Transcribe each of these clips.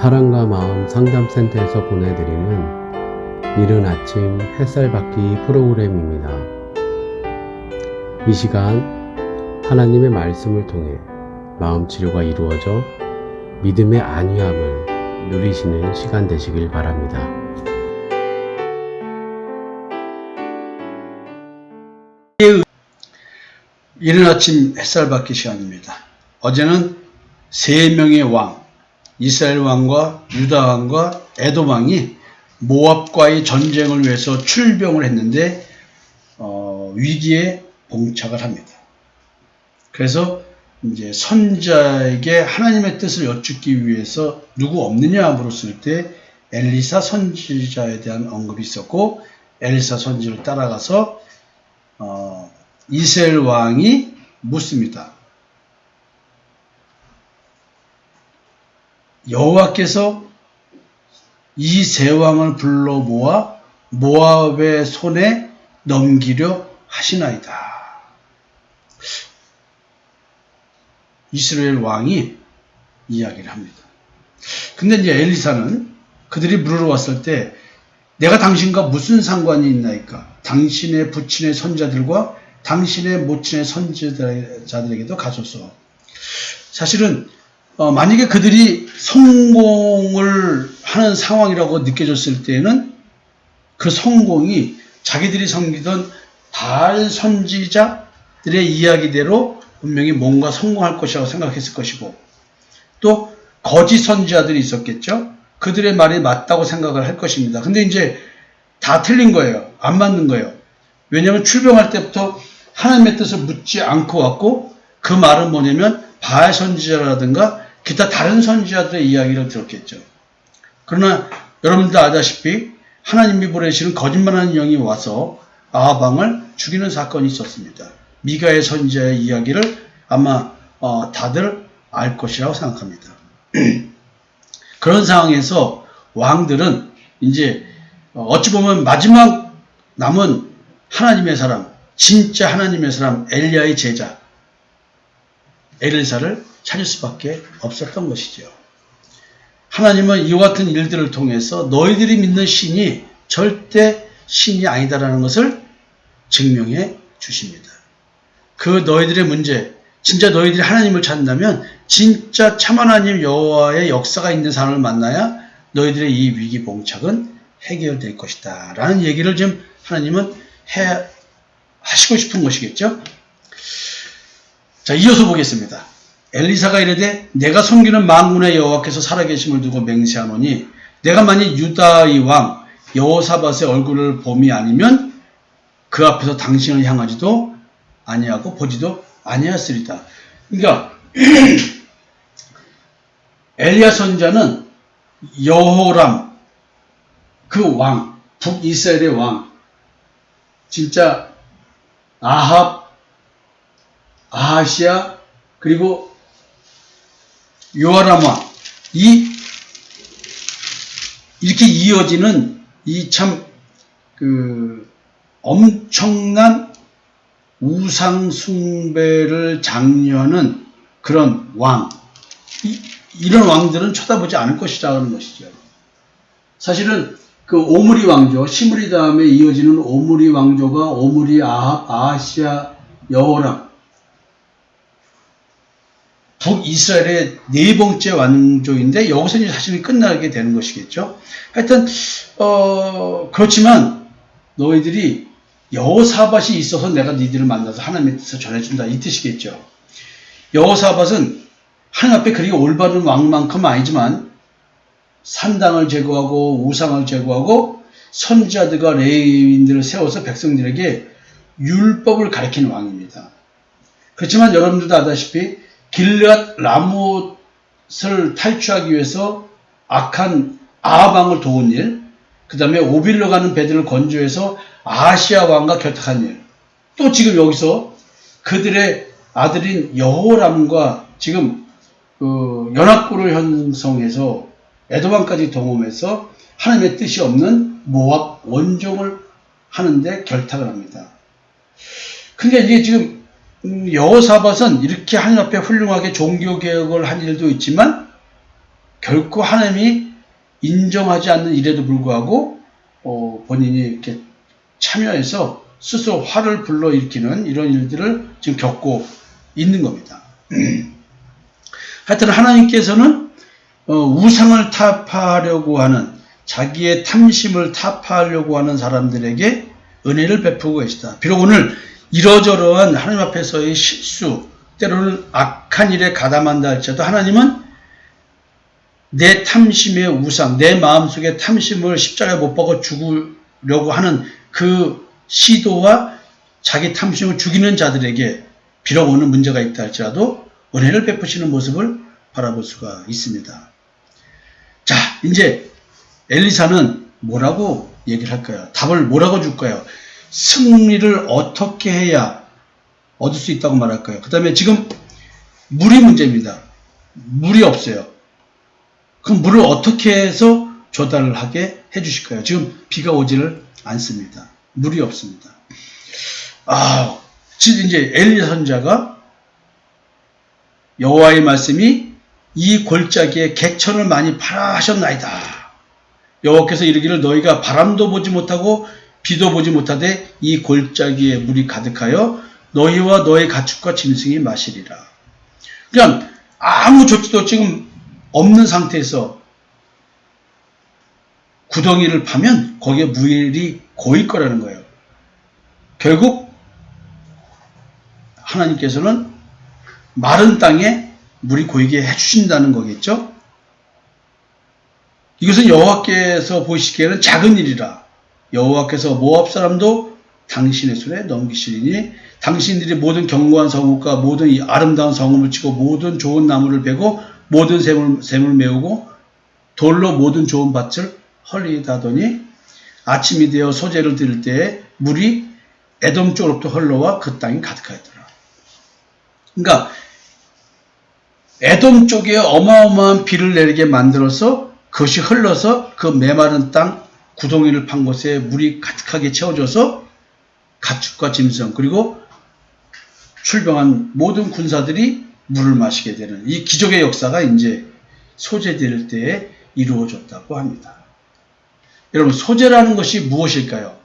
사랑과 마음 상담센터에서 보내드리는 이른 아침 햇살 받기 프로그램입니다. 이 시간 하나님의 말씀을 통해 마음 치료가 이루어져 믿음의 안위함을 누리시는 시간 되시길 바랍니다. 이른 아침 햇살 받기 시간입니다. 어제는 세 명의 왕, 이스라엘 왕과 유다 왕과 에돔 왕이 모압과의 전쟁을 위해서 출병을 했는데 위기에 봉착을 합니다. 그래서 이제 선지자에게 하나님의 뜻을 여쭙기 위해서 누구 없느냐 물었을 때 엘리사 선지자에 대한 언급이 있었고, 엘리사 선지를 따라가서 이스라엘 왕이 묻습니다. 여호와께서 이 세 왕을 불러 모아 모압의 손에 넘기려 하시나이다. 이스라엘 왕이 이야기를 합니다. 근데 이제 엘리사는 그들이 물으러 왔을 때 내가 당신과 무슨 상관이 있나이까? 당신의 부친의 선자들과 당신의 모친의 선지자들에게도 가소서. 사실은 만약에 그들이 성공을 하는 상황이라고 느껴졌을 때에는 그 성공이 자기들이 섬기던 바알 선지자들의 이야기대로 분명히 뭔가 성공할 것이라고 생각했을 것이고, 또 거짓 선지자들이 있었겠죠. 그들의 말이 맞다고 생각을 할 것입니다. 근데 이제 다 틀린 거예요. 안 맞는 거예요. 왜냐하면 출병할 때부터 하나님의 뜻을 묻지 않고 왔고, 그 말은 뭐냐면 바알 선지자라든가 기타 다른 선지자들의 이야기를 들었겠죠. 그러나 여러분들 아다시피 하나님이 보내시는 거짓말하는 영이 와서 아합 왕을 죽이는 사건이 있었습니다. 미가의 선지자의 이야기를 아마 다들 알 것이라고 생각합니다. 그런 상황에서 왕들은 이제 어찌 보면 마지막 남은 하나님의 사람, 진짜 하나님의 사람 엘리야의 제자 엘리사를 찾을 수밖에 없었던 것이죠. 하나님은 이와 같은 일들을 통해서 너희들이 믿는 신이 절대 신이 아니다라는 것을 증명해 주십니다. 그 너희들의 문제, 진짜 너희들이 하나님을 찾는다면 진짜 참 하나님 여호와의 역사가 있는 사람을 만나야 너희들의 이 위기 봉착은 해결될 것이다 라는 얘기를 지금 하나님은 하시고 싶은 것이겠죠. 자, 이어서 보겠습니다. 엘리사가 이르되 내가 섬기는 만군의 여호와께서 살아계심을 두고 맹세하노니 내가 만일 유다의 왕 여호사밧의 얼굴을 봄이 아니면 그 앞에서 당신을 향하지도 아니하고 보지도 아니하였으리다. 그러니까 엘리야 선지자는 여호람 그 왕, 북이스라엘의 왕, 진짜 아합, 아하시아, 그리고 요아람 왕, 이렇게 이어지는 이 참 엄청난 우상 숭배를 장려하는 그런 왕, 이런 왕들은 쳐다보지 않을 것이라는 것이죠. 사실은 그 오므리 왕조, 시므리 다음에 이어지는 오므리 왕조가 오므리, 아합, 아하시아, 여호람, 북이스라엘의 네 번째 왕조인데 여기서 이제 사실은 끝나게 되는 것이겠죠. 하여튼 그렇지만 너희들이 여호사밧이 있어서 내가 너희들을 만나서 하나님의 뜻을 전해준다 이 뜻이겠죠. 여호사밧은 하나님 앞에 그리 올바른 왕만큼 아니지만 산당을 제거하고 우상을 제거하고 선지자들과 레위인들을 세워서 백성들에게 율법을 가르치는 왕입니다. 그렇지만 여러분들도 아다시피 길르앗 라못을 탈취하기 위해서 악한 아합 왕을 도운 일, 그 다음에 오빌로 가는 배들을 건조해서 아하시아 왕과 결탁한 일, 또 지금 여기서 그들의 아들인 여호람과 지금 연합군을 형성해서 에돔 왕까지 동원해서 하나님의 뜻이 없는 모압 원종을 하는데 결탁을 합니다. 근데 이게 지금 여호사밧은 이렇게 하나님 앞에 훌륭하게 종교개혁을 한 일도 있지만 결코 하나님이 인정하지 않는 일에도 불구하고 본인이 이렇게 참여해서 스스로 화를 불러일으키는 이런 일들을 지금 겪고 있는 겁니다. 하여튼 하나님께서는 우상을 타파하려고 하는, 자기의 탐심을 타파하려고 하는 사람들에게 은혜를 베푸고 계시다. 비록 오늘 이러저러한 하나님 앞에서의 실수, 때로는 악한 일에 가담한다 할지라도 하나님은 내 탐심의 우상, 내 마음속의 탐심을 십자가에 못 박아 죽으려고 하는 그 시도와 자기 탐심을 죽이는 자들에게 비록 오는 문제가 있다 할지라도 은혜를 베푸시는 모습을 바라볼 수가 있습니다. 자, 이제 엘리사는 뭐라고 얘기를 할까요? 답을 뭐라고 줄까요? 승리를 어떻게 해야 얻을 수 있다고 말할까요? 그 다음에 지금 물이 문제입니다. 물이 없어요. 그럼 물을 어떻게 해서 조달을 하게 해주실까요? 지금 비가 오지를 않습니다. 물이 없습니다. 이제 엘리야 선지자가 여호와의 말씀이 이 골짜기에 객천을 많이 파라 하셨나이다. 여호와께서 이르기를 너희가 바람도 보지 못하고 비도 보지 못하되 이 골짜기에 물이 가득하여 너희와 너희 가축과 짐승이 마시리라. 그냥 아무 조치도 지금 없는 상태에서 구덩이를 파면 거기에 물이 고일 거라는 거예요. 결국 하나님께서는 마른 땅에 물이 고이게 해주신다는 거겠죠. 이것은 여호와께서 보시기에는 작은 일이라. 여호와께서 모압 사람도 당신의 손에 넘기시리니 당신들이 모든 견고한 성읍과 모든 이 아름다운 성읍을 치고 모든 좋은 나무를 베고 모든 샘을 메우고 돌로 모든 좋은 밭을 헐리다더니 아침이 되어 소재를 드릴 때에 물이 에돔 쪽으로부터 흘러와 그 땅이 가득하였더라. 그러니까 에돔 쪽에 어마어마한 비를 내리게 만들어서 그것이 흘러서 그 메마른 땅 구덩이를 판 곳에 물이 가득하게 채워져서 가축과 짐승 그리고 출병한 모든 군사들이 물을 마시게 되는 이 기적의 역사가 이제 소재될 때에 이루어졌다고 합니다. 여러분, 소재라는 것이 무엇일까요?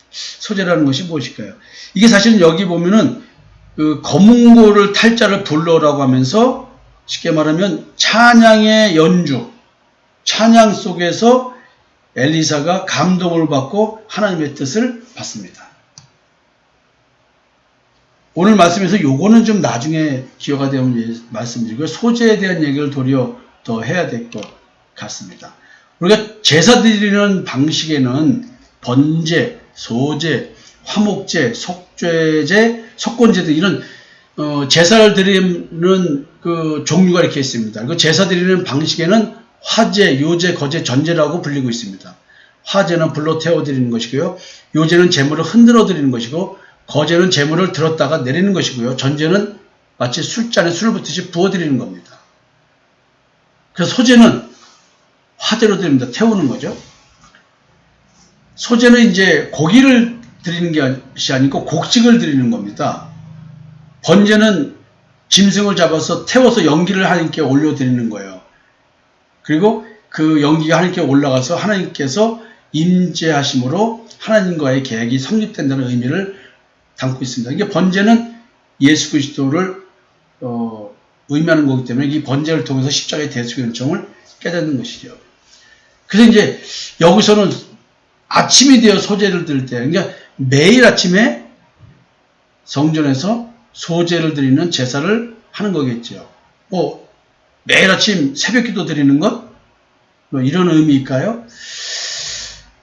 소재라는 것이 무엇일까요? 이게 사실은 여기 보면은 그 검은고를 탈자를 불러라고 하면서 쉽게 말하면 찬양의 연주, 찬양 속에서 엘리사가 감동을 받고 하나님의 뜻을 받습니다. 오늘 말씀에서 요거는 좀 나중에 기회가 되면 말씀드리고요. 소재에 대한 얘기를 도리어 더 해야 될 것 같습니다. 우리가 제사 드리는 방식에는 번제, 소제, 화목제, 속죄제, 속건제도 이런 제사를 드리는 그 종류가 이렇게 있습니다. 그 제사 드리는 방식에는 화제, 요제, 거제, 전제라고 불리고 있습니다. 화제는 불로 태워 드리는 것이고요. 요제는 제물을 흔들어 드리는 것이고 거제는 제물을 들었다가 내리는 것이고요. 전제는 마치 술잔에 술을 붓듯이 부어 드리는 겁니다. 그래서 소제는 화제로 드립니다. 태우는 거죠. 소제는 이제 고기를 드리는 것이 아니고 곡식을 드리는 겁니다. 번제는 짐승을 잡아서 태워서 연기를 하나님께 올려드리는 거예요. 그리고 그 연기가 하나님께 올라가서 하나님께서 임재하심으로 하나님과의 계획이 성립된다는 의미를 담고 있습니다. 이게 번제는 예수 그리스도를 의미하는 거기 때문에 이 번제를 통해서 십자가의 대속의 은총을 깨닫는 것이죠. 그래서 이제 여기서는 아침이 되어 소제를 드릴 때, 그러니까 매일 아침에 성전에서 소제를 드리는 제사를 하는 거겠죠. 뭐 매일 아침 새벽기도 드리는 것? 뭐 이런 의미일까요?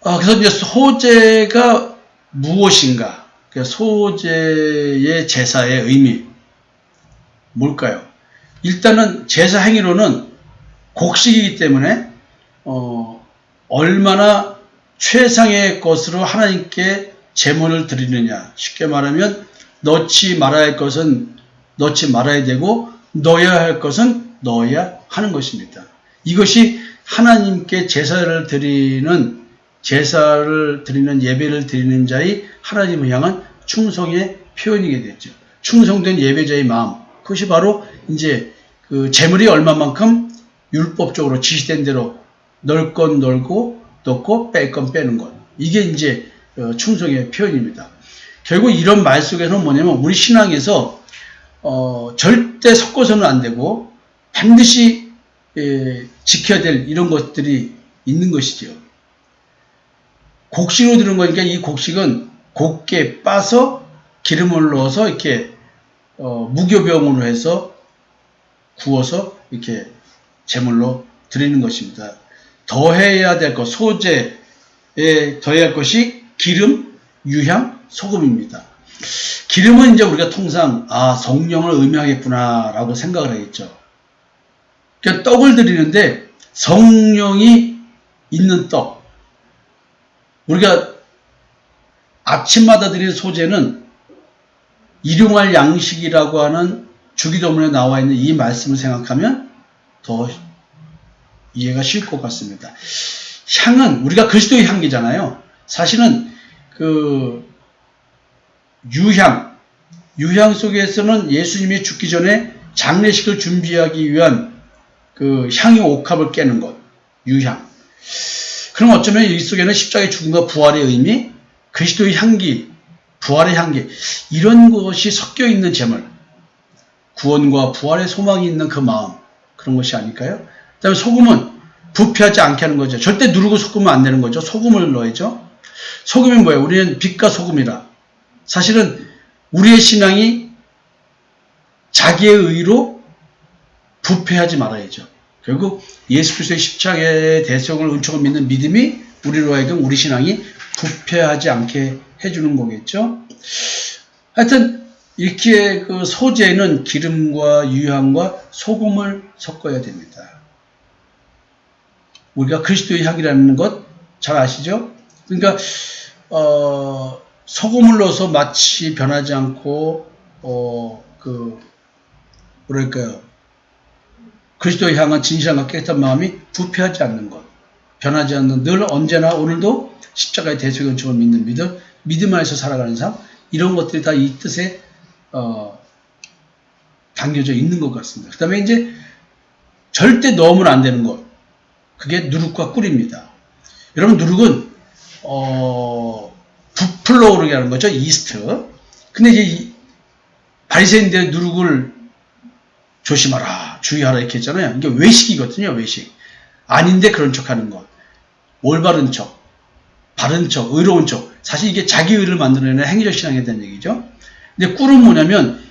그래서 이제 소제가 무엇인가? 그러니까 소제의 제사의 의미 뭘까요? 일단은 제사 행위로는 곡식이기 때문에 얼마나 최상의 것으로 하나님께 제물을 드리느냐. 쉽게 말하면 넣지 말아야 할 것은 넣지 말아야 되고 넣어야 할 것은 넣어야 하는 것입니다. 이것이 하나님께 제사를 드리는 예배를 드리는 자의 하나님을 향한 충성의 표현이게 됐죠. 충성된 예배자의 마음. 그것이 바로 이제 그 제물이 얼마만큼 율법적으로 지시된 대로 넣을 건 넣고 뺄 건 빼는 것. 이게 이제 충성의 표현입니다. 결국 이런 말 속에는 뭐냐면 우리 신앙에서 절대 섞어서는 안 되고 반드시 지켜야 될 이런 것들이 있는 것이죠. 곡식으로 들은 거니까 이 곡식은 곱게 빠서 기름을 넣어서 이렇게 무교병으로 해서 구워서 이렇게 제물로 드리는 것입니다. 더해야 될 것, 소재에 더해야 할 것이 기름, 유향, 소금입니다. 기름은 이제 우리가 통상 성령을 의미하겠구나라고 생각을 하겠죠. 그러니까 떡을 드리는데 성령이 있는 떡, 우리가 아침마다 드리는 소재는 일용할 양식이라고 하는 주기도문에 나와 있는 이 말씀을 생각하면 더 이해가 쉬울 것 같습니다. 향은 우리가 그리스도의 향기잖아요. 사실은 그 유향 속에서는 예수님이 죽기 전에 장례식을 준비하기 위한 그 향의 옥합을 깨는 것, 유향. 그럼 어쩌면 이 속에는 십자가의 죽음과 부활의 의미, 그리스도의 향기, 부활의 향기, 이런 것이 섞여 있는 제물, 구원과 부활의 소망이 있는 그 마음, 그런 것이 아닐까요? 그 다음에 소금은 부패하지 않게 하는 거죠. 절대 누르고 섞으면 안 되는 거죠. 소금을 넣어야죠. 소금이 뭐예요? 우리는 빛과 소금이라. 사실은 우리의 신앙이 자기의 의로 부패하지 말아야죠. 결국 예수 그리스도의 십자가의 대속을 은총을 믿는 믿음이 우리로 하여금 우리 신앙이 부패하지 않게 해주는 거겠죠. 하여튼 이렇게 그 소재는 기름과 유향과 소금을 섞어야 됩니다. 우리가 그리스도의 향이라는 것 잘 아시죠? 그러니까 소금을 넣어서 마치 변하지 않고 뭐랄까요? 그리스도의 향한 진실함과 깨끗한 마음이 부패하지 않는 것, 변하지 않는, 늘 언제나 오늘도 십자가의 대속의 은총을 믿는 믿음 안에서 살아가는 삶, 이런 것들이 다 이 뜻에 담겨져 있는 것 같습니다. 그 다음에 이제 절대 넣으면 안 되는 것, 그게 누룩과 꿀입니다. 여러분, 누룩은 부풀러 오르게 하는 거죠. 이스트. 근데 이제 바리새인들 누룩을 조심하라, 주의하라 이렇게 했잖아요. 이게 외식이거든요. 외식. 아닌데 그런 척하는 것, 올바른 척, 바른 척, 의로운 척. 사실 이게 자기 의를 만들어내는 행위적 신앙에 대한 얘기죠. 근데 꿀은 뭐냐면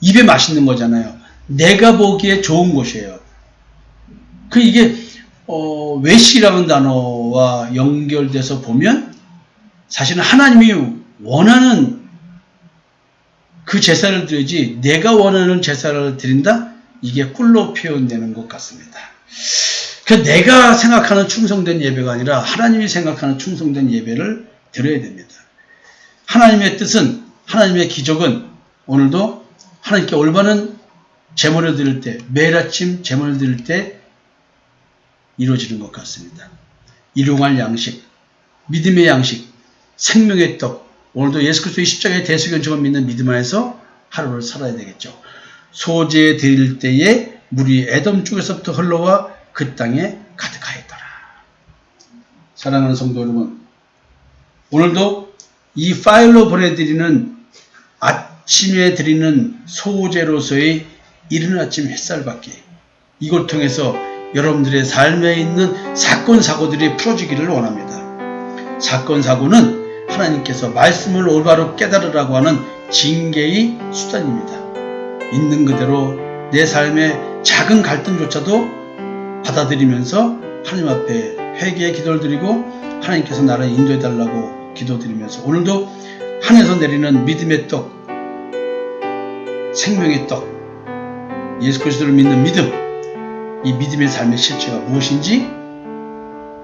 입에 맛있는 거잖아요. 내가 보기에 좋은 것이에요. 이게 외식이라는 단어와 연결돼서 보면 사실은 하나님이 원하는 그 제사를 드리지 내가 원하는 제사를 드린다? 이게 꿀로 표현되는 것 같습니다. 내가 생각하는 충성된 예배가 아니라 하나님이 생각하는 충성된 예배를 드려야 됩니다. 하나님의 뜻은, 하나님의 기적은 오늘도 하나님께 올바른 제물을 드릴 때, 매일 아침 제물을 드릴 때 이루어지는 것 같습니다. 일용할 양식, 믿음의 양식, 생명의 떡, 오늘도 예수 그리스도의 십자가의 대속의 은총을 믿는 믿음 안에서 하루를 살아야 되겠죠. 소재 드릴 때에 물이 에돔 쪽에서부터 흘러와 그 땅에 가득하였더라. 사랑하는 성도 여러분, 오늘도 이 파일로 보내드리는 아침에 드리는 소재로서의 이른 아침 햇살받기, 이걸 통해서 여러분들의 삶에 있는 사건 사고들이 풀어지기를 원합니다. 사건 사고는 하나님께서 말씀을 올바로 깨달으라고 하는 징계의 수단입니다. 있는 그대로 내 삶의 작은 갈등조차도 받아들이면서 하나님 앞에 회개의 기도를 드리고 하나님께서 나를 인도해달라고 기도드리면서 오늘도 하늘에서 내리는 믿음의 떡, 생명의 떡, 예수 그리스도를 믿는 믿음, 이 믿음의 삶의 실체가 무엇인지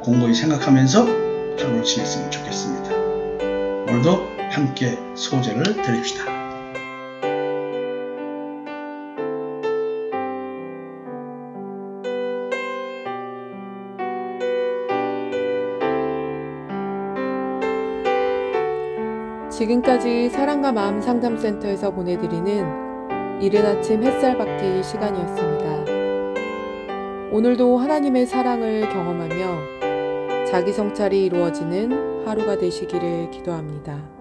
공고히 생각하면서 하루를 지냈으면 좋겠습니다. 오늘도 함께 소재를 드립시다. 지금까지 사랑과 마음 상담센터에서 보내드리는 이른 아침 햇살 받기 시간이었습니다. 오늘도 하나님의 사랑을 경험하며 자기 성찰이 이루어지는 하루가 되시기를 기도합니다.